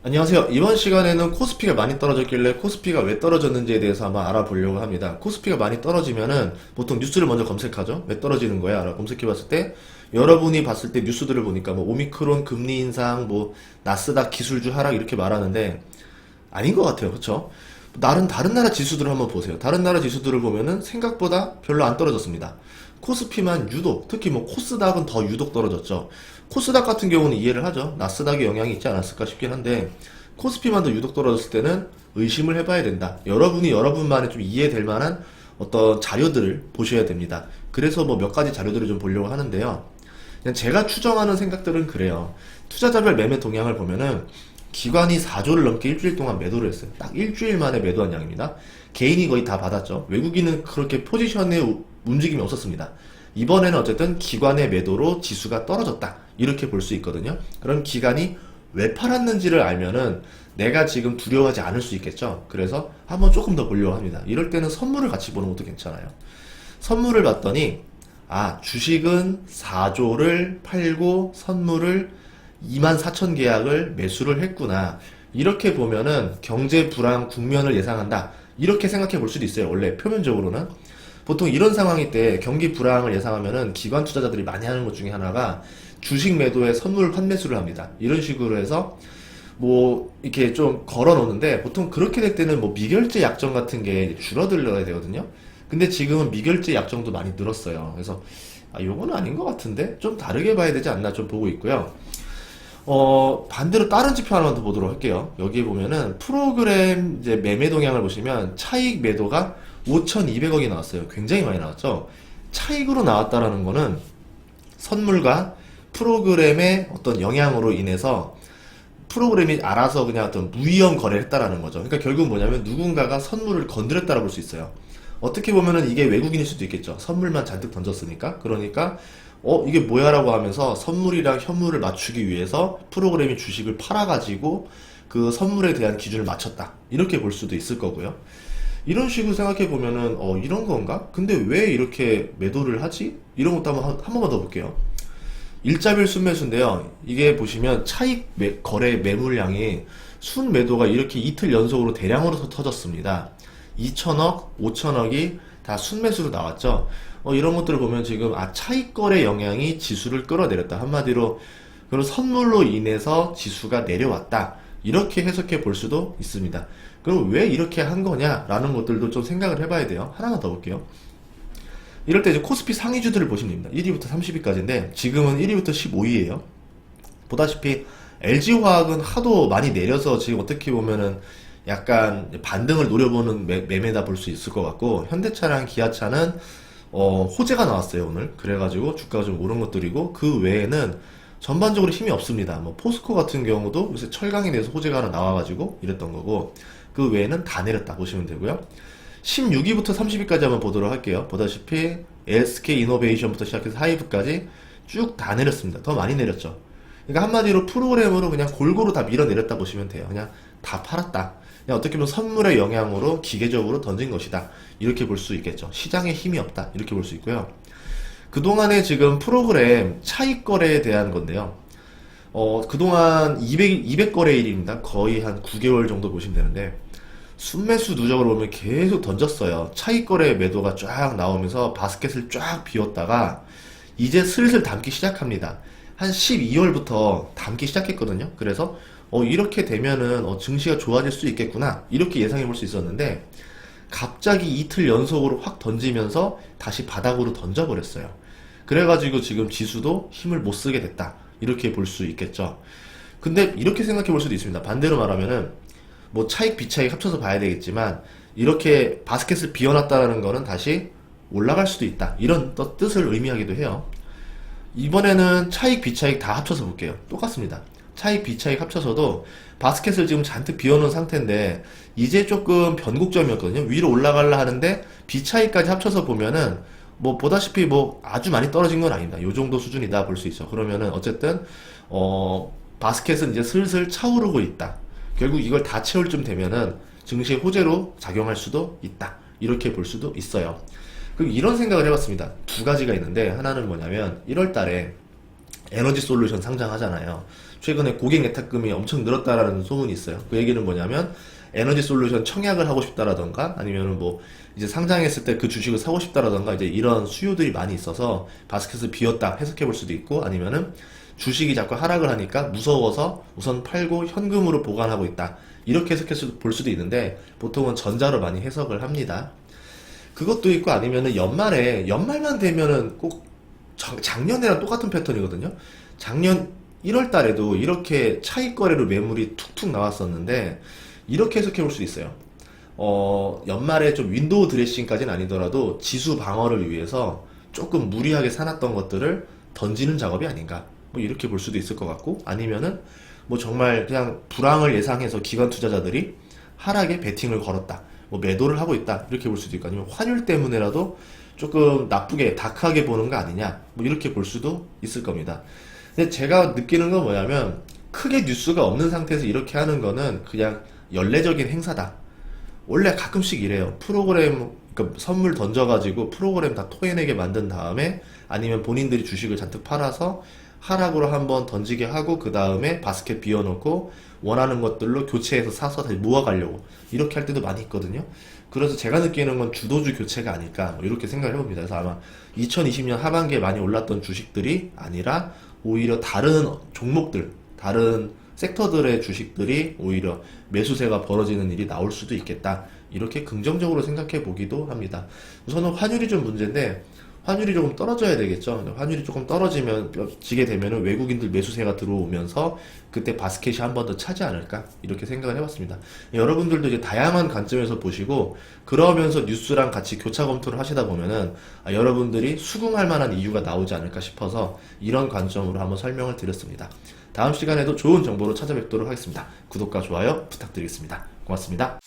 안녕하세요. 이번 시간에는 코스피가 많이 떨어졌길래 코스피가 왜 떨어졌는지에 대해서 한번 알아보려고 합니다. 코스피가 많이 떨어지면은 보통 뉴스를 먼저 검색하죠. 왜 떨어지는 거야? 라고 검색해봤을 때 여러분이 봤을 때 뉴스들을 보니까 뭐 오미크론 금리 인상, 뭐 나스닥 기술주 하락 이렇게 말하는데 아닌 것 같아요. 그렇죠? 다른 나라 지수들을 한번 보세요. 다른 나라 지수들을 보면은 생각보다 별로 안 떨어졌습니다. 코스피만 유독, 특히 뭐 코스닥은 더 유독 떨어졌죠. 코스닥 같은 경우는 이해를 하죠. 나스닥에 영향이 있지 않았을까 싶긴 한데 코스피만 더 유독 떨어졌을 때는 의심을 해봐야 된다. 여러분이 여러분만의 좀 이해될 만한 어떤 자료들을 보셔야 됩니다. 그래서 뭐 몇 가지 자료들을 좀 보려고 하는데요. 그냥 제가 추정하는 생각들은 그래요. 투자자별 매매 동향을 보면은 기관이 4조를 넘게 일주일 동안 매도를 했어요. 딱 일주일 만에 매도한 양입니다. 개인이 거의 다 받았죠. 외국인은 그렇게 포지션의 움직임이 없었습니다. 이번에는 어쨌든 기관의 매도로 지수가 떨어졌다. 이렇게 볼 수 있거든요. 그럼 기관이 왜 팔았는지를 알면은 내가 지금 두려워하지 않을 수 있겠죠. 그래서 한번 조금 더 보려고 합니다. 이럴 때는 선물을 같이 보는 것도 괜찮아요. 선물을 봤더니 주식은 4조를 팔고 선물을 24,000 계약을 매수를 했구나. 이렇게 보면은 경제 불황 국면을 예상한다. 이렇게 생각해 볼 수도 있어요. 원래 표면적으로는. 보통 이런 상황일 때 경기 불황을 예상하면은 기관 투자자들이 많이 하는 것 중에 하나가 주식 매도에 선물 판매수를 합니다. 이런 식으로 해서 뭐 이렇게 좀 걸어 놓는데 보통 그렇게 될 때는 뭐 미결제 약정 같은 게 줄어들어야 되거든요. 근데 지금은 미결제 약정도 많이 늘었어요. 그래서 요거는 아닌 것 같은데 좀 다르게 봐야 되지 않나 좀 보고 있고요. 반대로 다른 지표 하나 더 보도록 할게요. 여기 보면은 프로그램 이제 매매 동향을 보시면 차익 매도가 5,200억이 나왔어요. 굉장히 많이 나왔죠. 차익으로 나왔다라는 거는 선물과 프로그램의 어떤 영향으로 인해서 프로그램이 알아서 그냥 어떤 무위험 거래를 했다라는 거죠. 그러니까 결국 뭐냐면 누군가가 선물을 건드렸다라고 볼 수 있어요. 어떻게 보면은 이게 외국인일 수도 있겠죠. 선물만 잔뜩 던졌으니까. 그러니까 이게 뭐야라고 하면서 선물이랑 현물을 맞추기 위해서 프로그램이 주식을 팔아가지고 그 선물에 대한 기준을 맞췄다. 이렇게 볼 수도 있을 거고요. 이런 식으로 생각해 보면은 이런 건가? 근데 왜 이렇게 매도를 하지? 이런 것도 한 번만 더 볼게요. 일자별 순매수인데요. 이게 보시면 차익 거래 매물량이 순매도가 이렇게 이틀 연속으로 대량으로 터졌습니다. 2천억, 5천억이 다 순매수로 나왔죠. 이런 것들을 보면 지금 차익 거래 영향이 지수를 끌어내렸다. 한마디로 그런 선물로 인해서 지수가 내려왔다. 이렇게 해석해 볼 수도 있습니다. 그럼 왜 이렇게 한 거냐라는 것들도 좀 생각을 해봐야 돼요. 하나만 더 볼게요. 이럴 때 이제 코스피 상위주들을 보시면 됩니다. 1위부터 30위까지인데 지금은 1위부터 15위예요. 보다시피 LG화학은 하도 많이 내려서 지금 어떻게 보면은 약간 반등을 노려보는 매매다 볼 수 있을 것 같고, 현대차랑 기아차는 호재가 나왔어요 오늘. 그래가지고 주가가 좀 오른 것들이고, 그 외에는 전반적으로 힘이 없습니다. 뭐 포스코 같은 경우도 요새 철강에 대해서 호재가 하나 나와가지고 이랬던 거고, 그 외에는 다 내렸다 보시면 되고요. 16위부터 30위까지 한번 보도록 할게요. 보다시피 SK이노베이션부터 시작해서 하이브까지 쭉 다 내렸습니다. 더 많이 내렸죠. 그러니까 한마디로 프로그램으로 그냥 골고루 다 밀어내렸다 보시면 돼요. 그냥 다 팔았다. 그냥 어떻게 보면 선물의 영향으로 기계적으로 던진 것이다. 이렇게 볼 수 있겠죠. 시장에 힘이 없다. 이렇게 볼 수 있고요. 그동안에 지금 프로그램 차익 거래에 대한 건데요. 그동안 200거래일입니다. 거의 한 9개월 정도 보시면 되는데, 순매수 누적으로 보면 계속 던졌어요. 차익거래 매도가 쫙 나오면서 바스켓을 쫙 비웠다가 이제 슬슬 담기 시작합니다. 한 12월부터 담기 시작했거든요. 그래서 이렇게 되면은 증시가 좋아질 수 있겠구나 이렇게 예상해 볼 수 있었는데, 갑자기 이틀 연속으로 확 던지면서 다시 바닥으로 던져버렸어요. 그래가지고 지금 지수도 힘을 못 쓰게 됐다 이렇게 볼 수 있겠죠. 근데 이렇게 생각해 볼 수도 있습니다. 반대로 말하면은 뭐 차익 비차익 합쳐서 봐야 되겠지만 이렇게 바스켓을 비워놨다는 거는 다시 올라갈 수도 있다 이런 뜻을 의미하기도 해요. 이번에는 차익 비차익 다 합쳐서 볼게요. 똑같습니다. 차익 비차익 합쳐서도 바스켓을 지금 잔뜩 비워놓은 상태인데 이제 조금 변곡점이었거든요. 위로 올라가려 하는데 비차익까지 합쳐서 보면은 뭐 보다시피 뭐 아주 많이 떨어진 건 아니다. 요 정도 수준이다 볼 수 있어. 그러면은 어쨌든 바스켓은 이제 슬슬 차오르고 있다. 결국 이걸 다 채울 쯤 되면은 증시의 호재로 작용할 수도 있다. 이렇게 볼 수도 있어요. 그럼 이런 생각을 해봤습니다. 두 가지가 있는데, 하나는 뭐냐면 1월 달에 에너지 솔루션 상장하잖아요. 최근에 고객 예탁금이 엄청 늘었다라는 소문이 있어요. 그 얘기는 뭐냐면 에너지 솔루션 청약을 하고 싶다라던가 아니면은 뭐 이제 상장했을 때 그 주식을 사고 싶다라던가 이제 이런 수요들이 많이 있어서 바스켓을 비웠다 해석해 볼 수도 있고 아니면은 주식이 자꾸 하락을 하니까 무서워서 우선 팔고 현금으로 보관하고 있다. 이렇게 해석해 볼 수도 있는데 보통은 전자로 많이 해석을 합니다. 그것도 있고 아니면은 연말만 되면은 꼭 작년이랑 똑같은 패턴이거든요. 작년 1월 달에도 이렇게 차익 거래로 매물이 툭툭 나왔었는데 이렇게 해석해 볼 수 있어요. 연말에 좀 윈도우 드레싱까지는 아니더라도 지수 방어를 위해서 조금 무리하게 사놨던 것들을 던지는 작업이 아닌가. 뭐 이렇게 볼 수도 있을 것 같고 아니면은 뭐 정말 그냥 불황을 예상해서 기관 투자자들이 하락에 베팅을 걸었다. 뭐 매도를 하고 있다. 이렇게 볼 수도 있고 아니면 환율 때문에라도 조금 나쁘게 다크하게 보는 거 아니냐. 뭐 이렇게 볼 수도 있을 겁니다. 근데 제가 느끼는 건 뭐냐면 크게 뉴스가 없는 상태에서 이렇게 하는 거는 그냥 연례적인 행사다. 원래 가끔씩 이래요. 프로그램, 그러니까 선물 던져가지고 프로그램 다 토해내게 만든 다음에 아니면 본인들이 주식을 잔뜩 팔아서 하락으로 한번 던지게 하고 그 다음에 바스켓 비워놓고 원하는 것들로 교체해서 사서 다시 모아가려고 이렇게 할 때도 많이 있거든요. 그래서 제가 느끼는 건 주도주 교체가 아닐까 뭐 이렇게 생각을 해봅니다. 그래서 아마 2020년 하반기에 많이 올랐던 주식들이 아니라 오히려 다른 종목들, 다른 섹터들의 주식들이 오히려 매수세가 벌어지는 일이 나올 수도 있겠다. 이렇게 긍정적으로 생각해 보기도 합니다. 우선은 환율이 좀 문제인데 환율이 조금 떨어져야 되겠죠. 환율이 조금 떨어지게 되면 외국인들 매수세가 들어오면서 그때 바스켓이 한 번 더 차지 않을까 이렇게 생각을 해봤습니다. 여러분들도 이제 다양한 관점에서 보시고 그러면서 뉴스랑 같이 교차 검토를 하시다 보면은 여러분들이 수긍할 만한 이유가 나오지 않을까 싶어서 이런 관점으로 한번 설명을 드렸습니다. 다음 시간에도 좋은 정보로 찾아뵙도록 하겠습니다. 구독과 좋아요 부탁드리겠습니다. 고맙습니다.